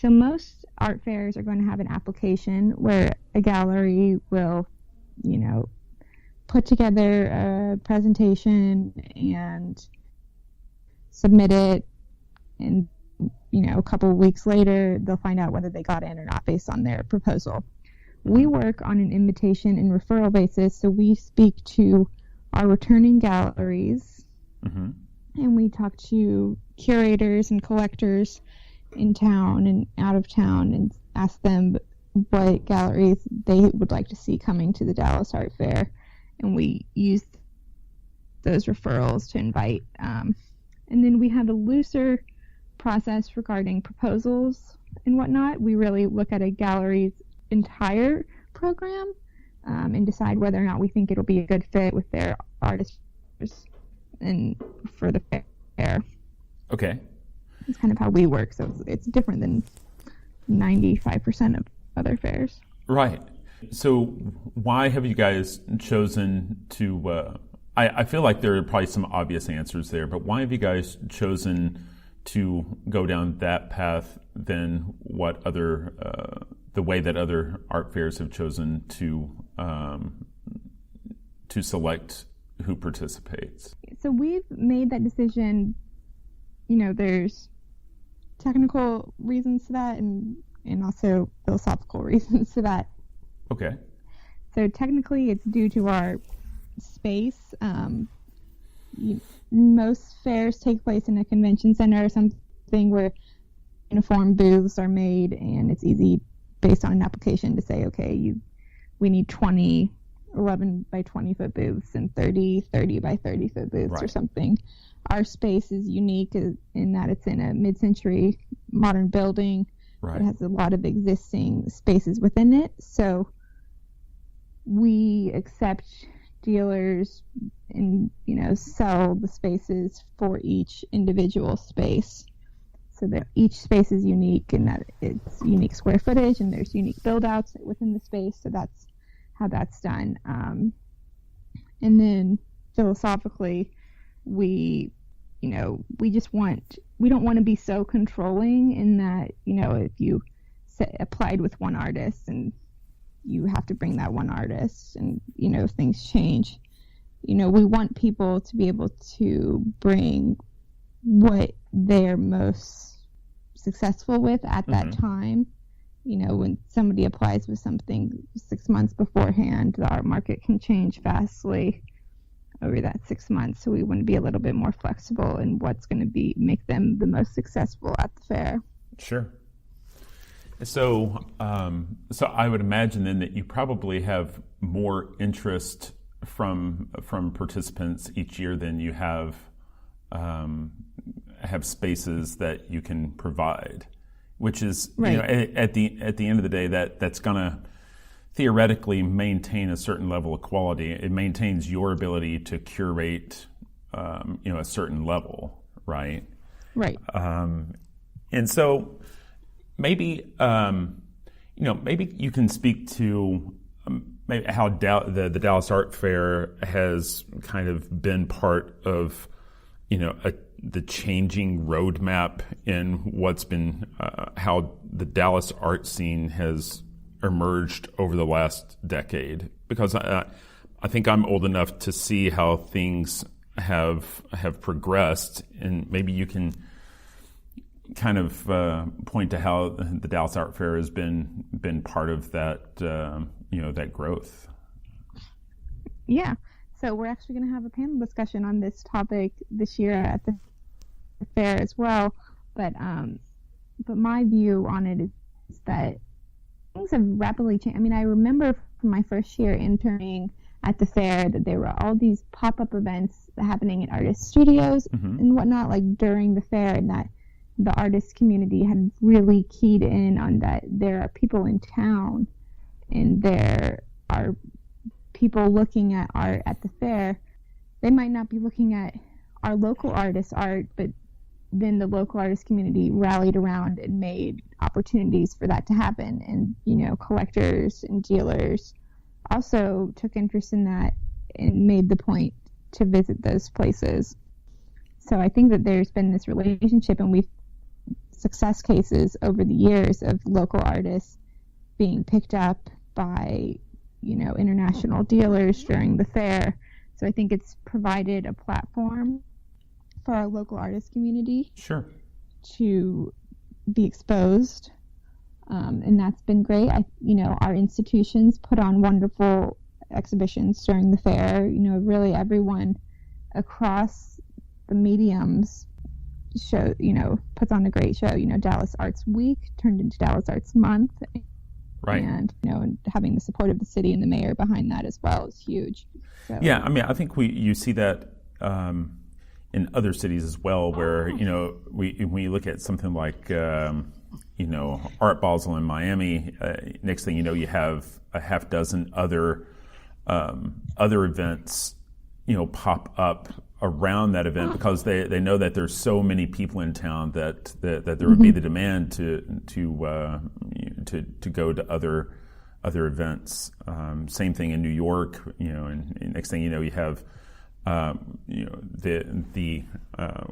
So most art fairs are going to have an application where a gallery will, put together a presentation and submit it, and a couple of weeks later they'll find out whether they got in or not based on their proposal. We work on an invitation and referral basis, so we speak to our returning galleries, and we talk to curators and collectors in town and out of town and ask them what galleries they would like to see coming to the Dallas Art Fair, and we use those referrals to invite. And then we have a looser process regarding proposals and whatnot. We really look at a gallery's entire program and decide whether or not we think it'll be a good fit with their artists and for the fair. Okay. It's kind of how we work, so it's different than 95% of other fairs. Right. So why have you guys chosen to, I feel like there are probably some obvious answers there, but why have you guys chosen to go down that path than what other, the way that other art fairs have chosen to select who participates? So we've made that decision. There's technical reasons to that and also philosophical reasons to that. Okay. So technically it's due to our space. Most fairs take place in a convention center or something where uniform booths are made, and it's easy based on an application to say, okay, we need 20 11 by 20 foot booths and 30 by 30 foot booths, or something. Our space is unique in that it's in a mid-century modern building. It has a lot of existing spaces within it. So we accept dealers and, sell the spaces for each individual space. So that each space is unique in that it's unique square footage and there's unique build outs within the space. So that's how that's done. And then philosophically, we don't want to be so controlling in that, if you applied with one artist and you have to bring that one artist and, if things change, we want people to be able to bring what they're most successful with at that time. When somebody applies with something 6 months beforehand, the art market can change vastly over that 6 months. So we want to be a little bit more flexible in what's going to make them the most successful at the fair. Sure. So I would imagine then that you probably have more interest from participants each year than you have spaces that you can provide, which is at the end of the day that's going to theoretically maintain a certain level of quality. It maintains your ability to curate a certain level, right? Right. And so maybe maybe you can speak to maybe how the Dallas Art Fair has kind of been part of the changing roadmap in what's been how the Dallas art scene has emerged over the last decade. Because I think I'm old enough to see how things have progressed, and maybe you can kind of point to how the Dallas Art Fair has been part of that that growth. Yeah. So we're actually going to have a panel discussion on this topic this year at the fair as well. But my view on it is that things have rapidly changed. I mean, I remember from my first year interning at the fair that there were all these pop-up events happening in artist studios and whatnot, like during the fair, and that the artist community had really keyed in on that. There are people in town and there are people looking at art at the fair. They might not be looking at our local artists' art, but then the local artist community rallied around and made opportunities for that to happen. And, collectors and dealers also took interest in that and made the point to visit those places. So I think that there's been this relationship, and we've success cases over the years of local artists being picked up by, international dealers during the fair. So I think it's provided a platform for our local artist community to be exposed. And that's been great. Our institutions put on wonderful exhibitions during the fair. Really everyone across the mediums puts on a great show. Dallas Arts Week turned into Dallas Arts Month. Right. And, and having the support of the city and the mayor behind that as well is huge. So. Yeah, I think you see that in other cities as well, where, when you look at something like, Art Basel in Miami, next thing you know, you have a half dozen other events, pop up around that event because they know that there's so many people in town that there would be the demand to go to other events. Same thing in New York, and next thing you know, you have the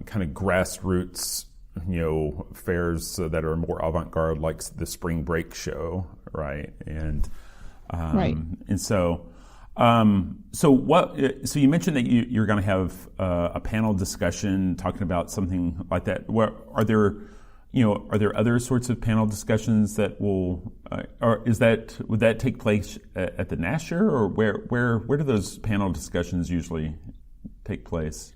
kind of grassroots fairs that are more avant-garde, like the spring break show, right? And and so so you mentioned that you're going to have a panel discussion talking about something like that. Are there other sorts of panel discussions that will, would that take place at the Nasher, or where do those panel discussions usually take place?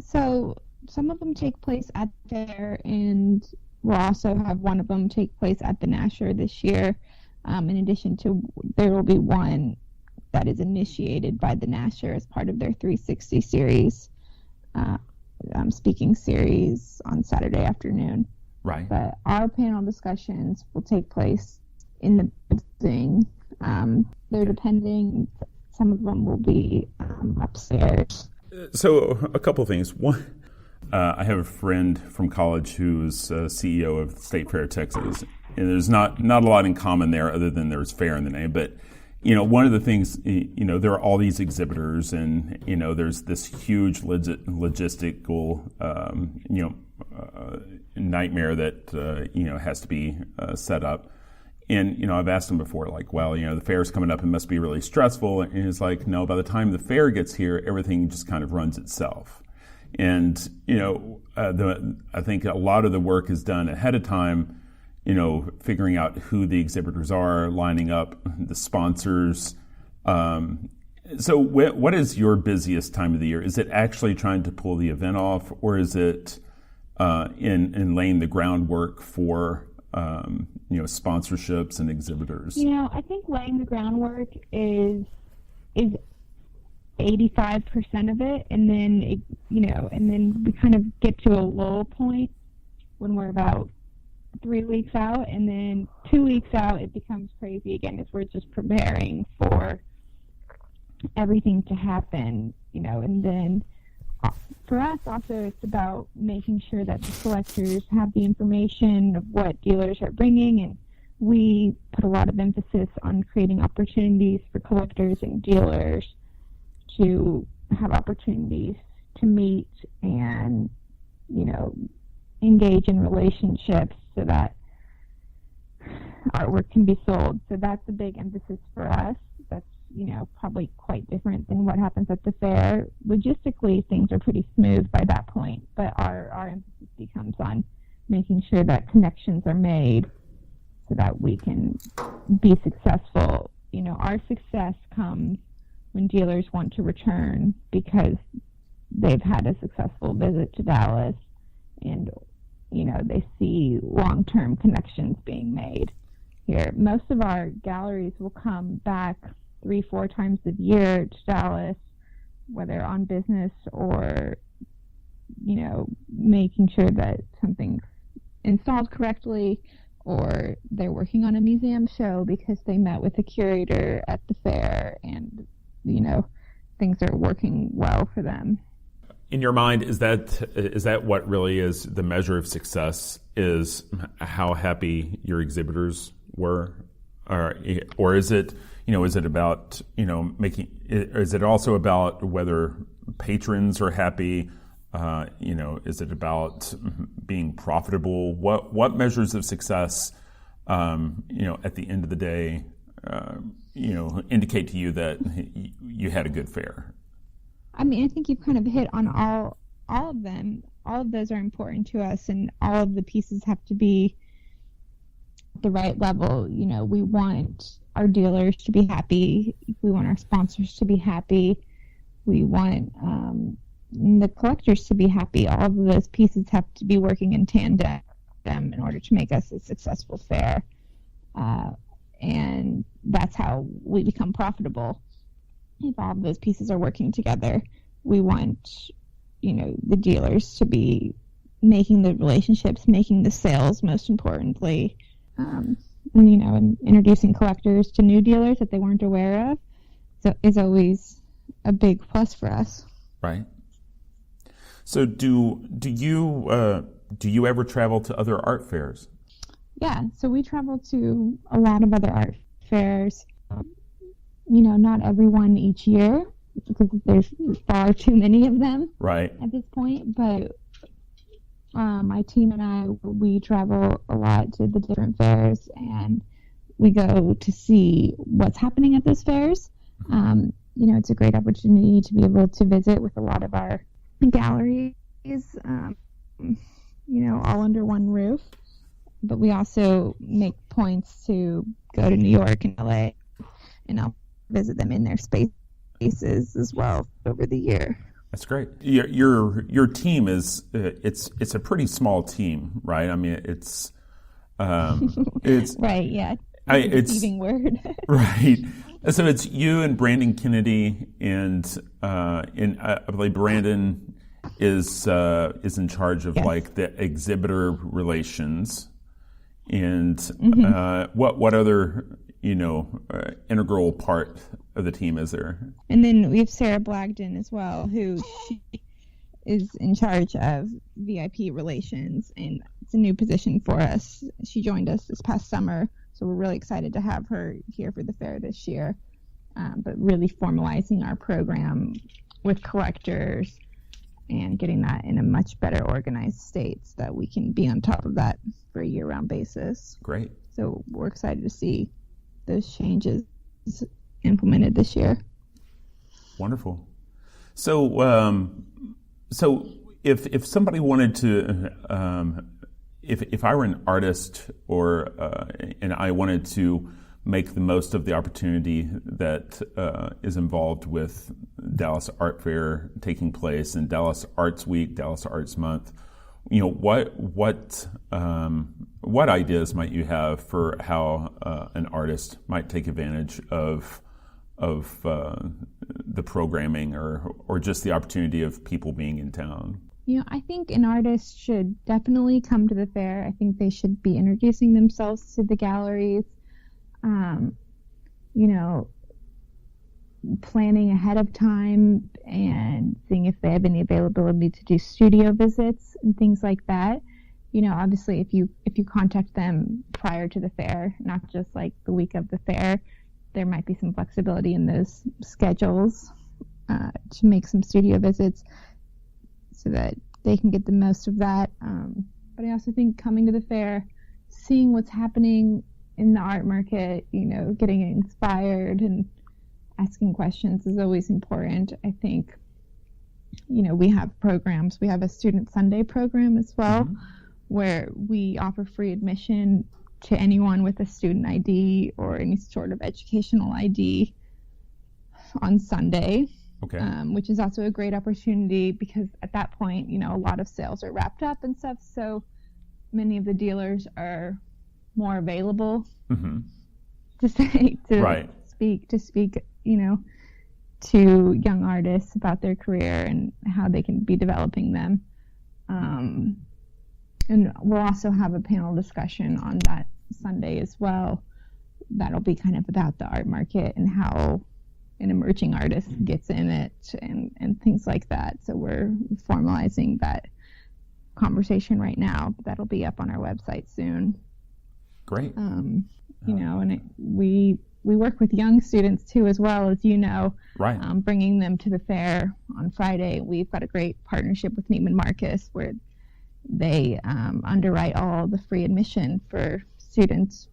So some of them take place at there, and we'll also have one of them take place at the Nasher this year. In addition to, there will be one that is initiated by the Nasher as part of their 360 series, speaking series on Saturday afternoon. Right. But our panel discussions will take place in the building. They're depending. Some of them will be upstairs. So a couple of things. One, I have a friend from college who's CEO of State Fair of Texas, and there's not a lot in common there other than there's fair in the name. But one of the things, there are all these exhibitors, and there's this huge logistical, nightmare that has to be set up. And I've asked him before, like, well, the fair's coming up, it must be really stressful. And he's like, no, by the time the fair gets here, everything just kind of runs itself. And I think a lot of the work is done ahead of time. Figuring out who the exhibitors are, lining up the sponsors. So what is your busiest time of the year? Is it actually trying to pull the event off, or is it in laying the groundwork for sponsorships and exhibitors? I think laying the groundwork is 85% of it, and then and then we kind of get to a low point when we're about 3 weeks out, and then 2 weeks out it becomes crazy again as we're just preparing for everything to happen, and then for us also it's about making sure that the collectors have the information of what dealers are bringing, and we put a lot of emphasis on creating opportunities for collectors and dealers to have opportunities to meet and engage in relationships so that artwork can be sold. So that's a big emphasis for us. That's, probably quite different than what happens at the fair. Logistically, things are pretty smooth by that point, but our emphasis becomes on making sure that connections are made so that we can be successful. Our success comes when dealers want to return because they've had a successful visit to Dallas, and they see long-term connections being made here. Most of our galleries will come back 3-4 times a year to Dallas, whether on business or, making sure that something's installed correctly, or they're working on a museum show because they met with a curator at the fair and, things are working well for them. In your mind, is that what really is the measure of success? Is how happy your exhibitors were, or is it about making? Is it also about whether patrons are happy? Is it about being profitable? What measures of success, at the end of the day, indicate to you that you had a good fair? I mean, I think you've kind of hit on all of them. All of those are important to us, and all of the pieces have to be at the right level. We want our dealers to be happy. We want our sponsors to be happy. We want the collectors to be happy. All of those pieces have to be working in tandem in order to make us a successful fair. And that's how we become profitable. If all of those pieces are working together, we want, the dealers to be making the relationships, making the sales, most importantly, and introducing collectors to new dealers that they weren't aware of. So is always a big plus for us. Right. So do you ever travel to other art fairs? Yeah, so we travel to a lot of other art fairs. Not every one each year, because there's far too many of them at this point. But my team and I, we travel a lot to the different fairs, and we go to see what's happening at those fairs. It's a great opportunity to be able to visit with a lot of our galleries, all under one roof. But we also make points to go to New York and LA, and I'll visit them in their spaces as well over the year. That's great. Your team is it's a pretty small team, right? I mean, it's right. Yeah, it's a deceiving word. Right. So it's you and Brandon Kennedy, and I believe Brandon is in charge of like the exhibitor relations, and what other integral part of the team is there? And then we have Sarah Blagden as well, who she is in charge of VIP relations, and it's a new position for us. She joined us this past summer, so we're really excited to have her here for the fair this year. But really formalizing our program with collectors and getting that in a much better organized state so that we can be on top of that for a year-round basis. Great. So we're excited to see those changes implemented this year. Wonderful. So, if somebody wanted to, if I were an artist and I wanted to make the most of the opportunity that is involved with Dallas Art Fair taking place and Dallas Arts Week, Dallas Arts Month, what ideas might you have for how an artist might take advantage of the programming or just the opportunity of people being in town? I think an artist should definitely come to the fair. I think they should be introducing themselves to the galleries. Planning ahead of time and seeing if they have any availability to do studio visits and things like that. Obviously if you contact them prior to the fair, not just like the week of the fair, there might be some flexibility in those schedules to make some studio visits so that they can get the most of that. But I also think coming to the fair, seeing what's happening in the art market, getting inspired and asking questions is always important. I think, we have programs. We have a Student Sunday program as well, where we offer free admission to anyone with a student ID or any sort of educational ID on Sunday, which is also a great opportunity because at that point, a lot of sales are wrapped up and stuff. So many of the dealers are more available to speak, to young artists about their career and how they can be developing them. And we'll also have a panel discussion on that Sunday as well. That'll be kind of about the art market and how an emerging artist gets in it and things like that. So we're formalizing that conversation right now. That'll be up on our website soon. Great. We we work with young students too, as well, as you know, right. Bringing them to the fair on Friday. We've got a great partnership with Neiman Marcus where they underwrite all the free admission for students